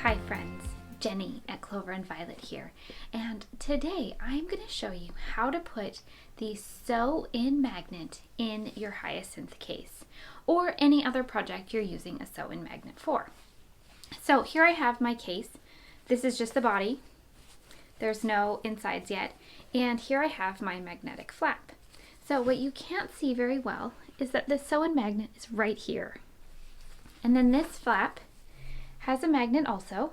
Hi friends, Jenny at Clover and Violet here, and today I'm going to show you how to put the sew-in magnet in your hyacinth case or any other project you're using a sew-in magnet for. So here I have my case. This is just the body. There's no insides yet, and here I have my magnetic flap. So what you can't see very well is that the sew-in magnet is right here, and then this flap has a magnet also,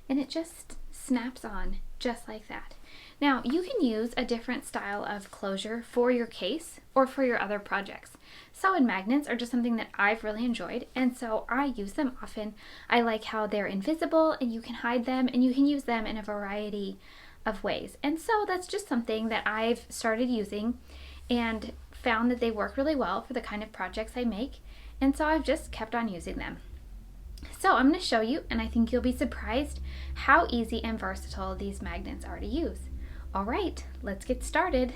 and it just snaps on just like that. Now you can use a different style of closure for your case or for your other projects. Sew-in magnets are just something that I've really enjoyed, and so I use them often. I like how they're invisible and you can hide them, and you can use them in a variety of ways. And so that's just something that I've started using and found that they work really well for the kind of projects I make, and so I've just kept on using them. So I'm going to show you, and I think you'll be surprised how easy and versatile these magnets are to use. All right, let's get started.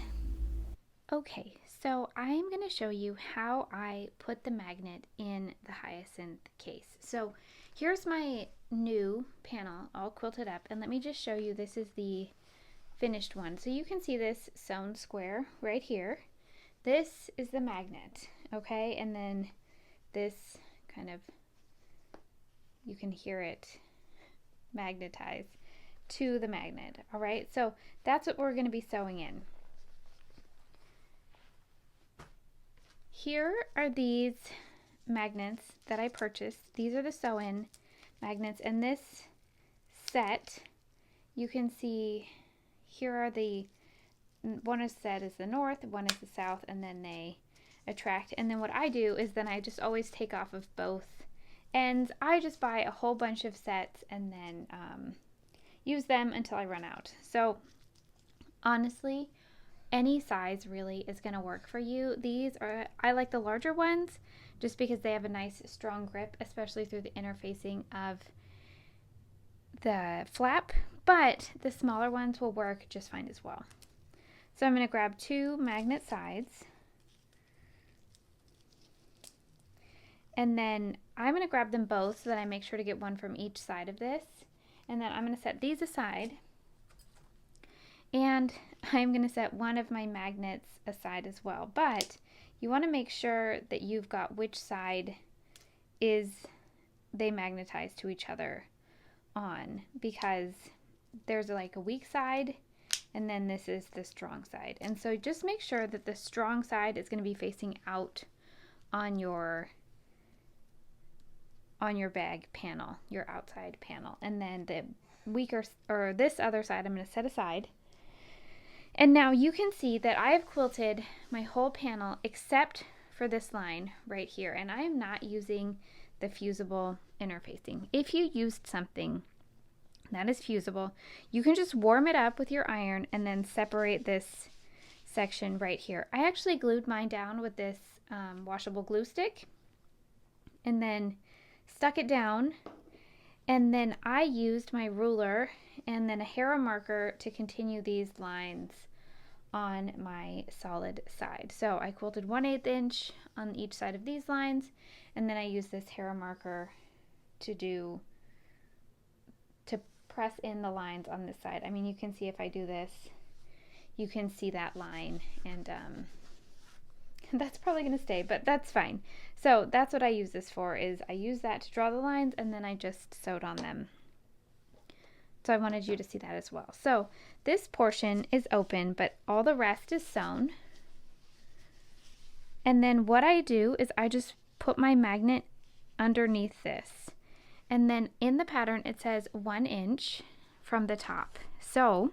Okay, so I'm going to show you how I put the magnet in the hyacinth case. So here's my new panel all quilted up, and let me just show you, this is the finished one. So you can see this sewn square right here. This is the magnet, okay, and then this kind of, you can hear it magnetize to the magnet. All right, so that's what we're going to be sewing in. Here are these magnets that I purchased. These are the sew-in magnets, and this set, you can see here are the, one is set as the north, one is the south, and then they attract. And then what I do is then I just always take off of both ends. I just buy a whole bunch of sets and then use them until I run out. So honestly, any size really is going to work for you. These are, I like the larger ones just because they have a nice strong grip, especially through the interfacing of the flap, but the smaller ones will work just fine as well. So I'm going to grab two magnet sides, and then I'm going to grab them both so that I make sure to get one from each side of this. And then I'm going to set these aside, and I'm going to set one of my magnets aside as well. But you want to make sure that you've got which side is they magnetize to each other on, because there's like a weak side and then this is the strong side. And so just make sure that the strong side is going to be facing out on your bag panel, your outside panel, and then the weaker, or this other side, I'm going to set aside. And now you can see that I have quilted my whole panel except for this line right here, and I am not using the fusible interfacing. If you used something that is fusible, you can just warm it up with your iron and then separate this section right here. I actually glued mine down with this washable glue stick and then stuck it down, and then I used my ruler and then a Hera marker to continue these lines on my solid side. So I quilted 1/8 inch on each side of these lines, and then I used this Hera marker to press in the lines on this side. I mean, you can see if I do this, you can see that line, and that's probably going to stay, but that's fine. So that's what I use this for, is I use that to draw the lines, and then I just sewed on them. So I wanted you to see that as well. So this portion is open, but all the rest is sewn. And then what I do is I just put my magnet underneath this. And then in the pattern it says 1 inch from the top. So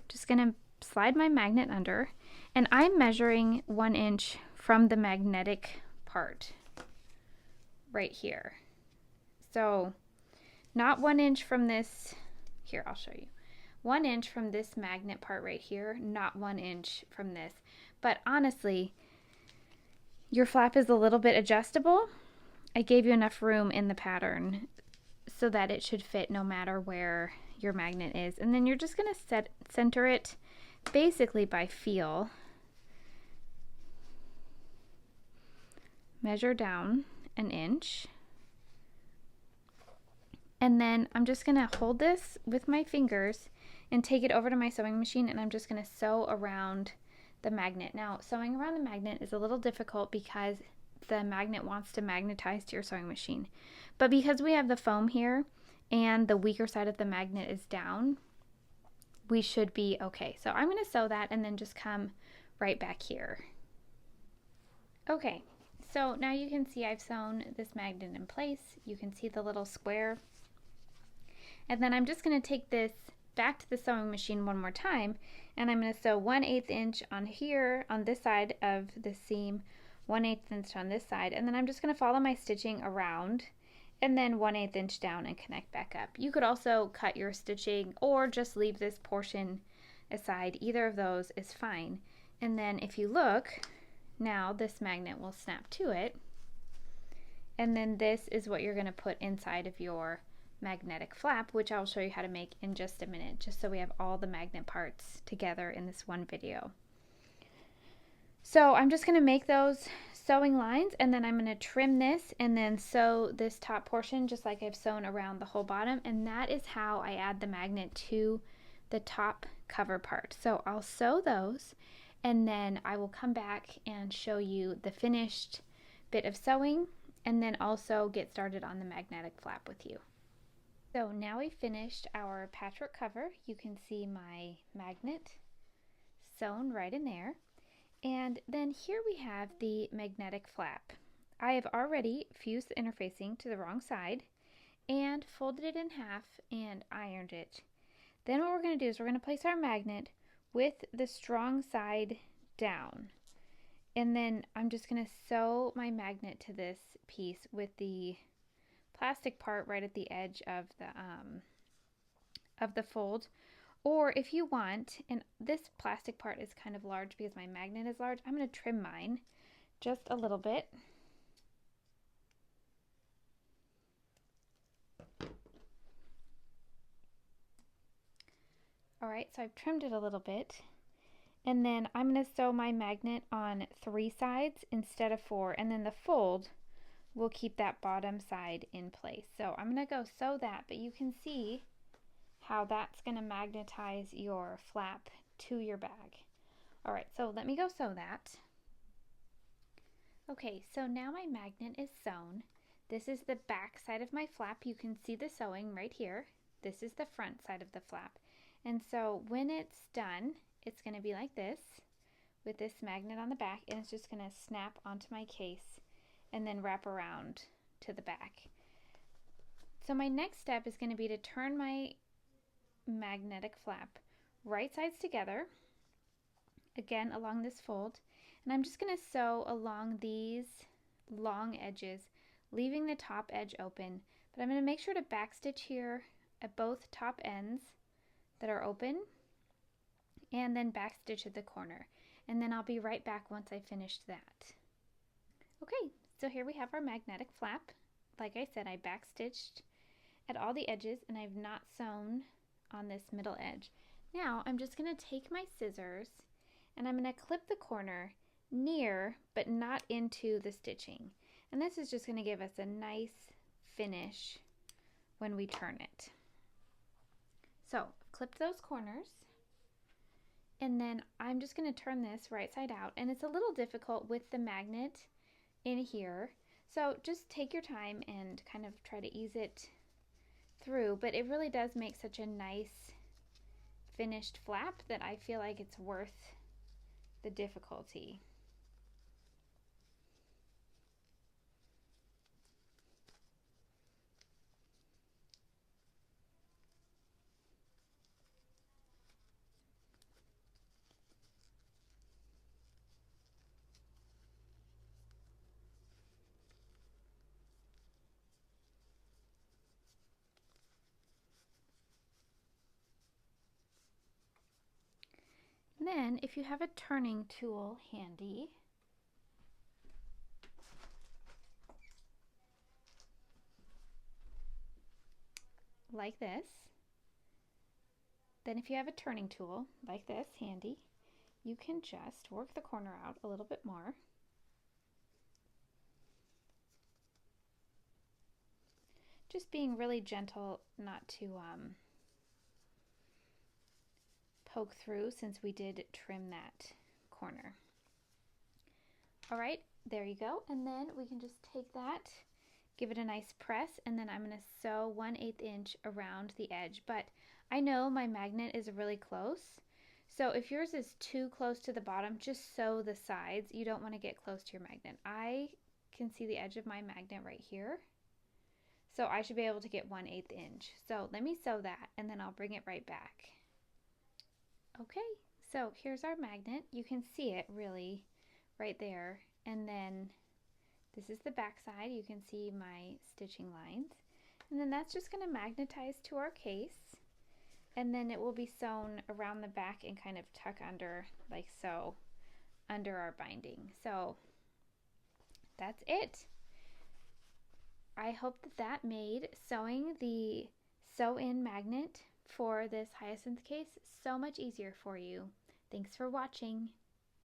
just going to slide my magnet under, and I'm measuring 1 inch from the magnetic part right here. So not 1 inch from this, here I'll show you, 1 inch from this magnet part right here, not 1 inch from this. But honestly, your flap is a little bit adjustable. I gave you enough room in the pattern so that it should fit no matter where your magnet is. And then you're just going to center it basically by feel. Measure down 1 inch And then I'm just gonna hold this with my fingers and take it over to my sewing machine, and I'm just gonna sew around the magnet. Now, sewing around the magnet is a little difficult because the magnet wants to magnetize to your sewing machine. But because we have the foam here and the weaker side of the magnet is down, we should be okay. So I'm gonna sew that and then just come right back here. Okay, so now you can see I've sewn this magnet in place. You can see the little square. And then I'm just going to take this back to the sewing machine one more time, and I'm going to sew 1/8 inch on here on this side of the seam, 1/8 inch on this side, and then I'm just going to follow my stitching around and then 1/8 inch down and connect back up. You could also cut your stitching or just leave this portion aside. Either of those is fine. And then if you look, now this magnet will snap to it, and then this is what you're going to put inside of your magnetic flap, which I'll show you how to make in just a minute, just so we have all the magnet parts together in this one video. So I'm just going to make those sewing lines, and then I'm going to trim this and then sew this top portion just like I've sewn around the whole bottom, and that is how I add the magnet to the top cover part. So I'll sew those, and then I will come back and show you the finished bit of sewing, and then also get started on the magnetic flap with you. So now we've finished our patchwork cover. You can see my magnet sewn right in there. And then here we have the magnetic flap. I have already fused the interfacing to the wrong side and folded it in half and ironed it. Then what we're going to do is we're going to place our magnet with the strong side down. And then I'm just going to sew my magnet to this piece with the plastic part right at the edge of the fold. Or if you want, and this plastic part is kind of large because my magnet is large, I'm going to trim mine just a little bit. Alright, so I've trimmed it a little bit, and then I'm going to sew my magnet on 3 sides instead of 4, and then the fold will keep that bottom side in place. So I'm going to go sew that, but you can see how that's going to magnetize your flap to your bag. Alright, so let me go sew that. Okay, so now my magnet is sewn. This is the back side of my flap. You can see the sewing right here. This is the front side of the flap. And so when it's done, it's going to be like this with this magnet on the back, and it's just going to snap onto my case and then wrap around to the back. So my next step is going to be to turn my magnetic flap right sides together, again along this fold, and I'm just going to sew along these long edges, leaving the top edge open, but I'm going to make sure to backstitch here at both top ends that are open, and then backstitch at the corner, and then I'll be right back once I finished that. Okay, so here we have our magnetic flap. Like I said, I backstitched at all the edges, and I've not sewn on this middle edge. Now I'm just going to take my scissors and I'm going to clip the corner near but not into the stitching, and this is just going to give us a nice finish when we turn it. So I've clipped those corners, and then I'm just going to turn this right side out, and it's a little difficult with the magnet in here, so just take your time and kind of try to ease it through, but it really does make such a nice finished flap that I feel like it's worth the difficulty. And then if you have a turning tool handy, like this, then if you have a turning tool like this handy, you can just work the corner out a little bit more. Just being really gentle not to poke through since we did trim that corner. All right, there you go. And then we can just take that, give it a nice press, and then I'm going to sew 1/8 inch around the edge. But I know my magnet is really close, so if yours is too close to the bottom, just sew the sides. You don't want to get close to your magnet. I can see the edge of my magnet right here, so I should be able to get 1/8 inch. So let me sew that, and then I'll bring it right back. Okay, so here's our magnet. You can see it really right there, and then this is the back side. You can see my stitching lines, and then that's just going to magnetize to our case, and then it will be sewn around the back and kind of tuck under like so under our binding. So that's it. I hope that made sewing the sew-in magnet for this hyacinth case so much easier for you. Thanks for watching.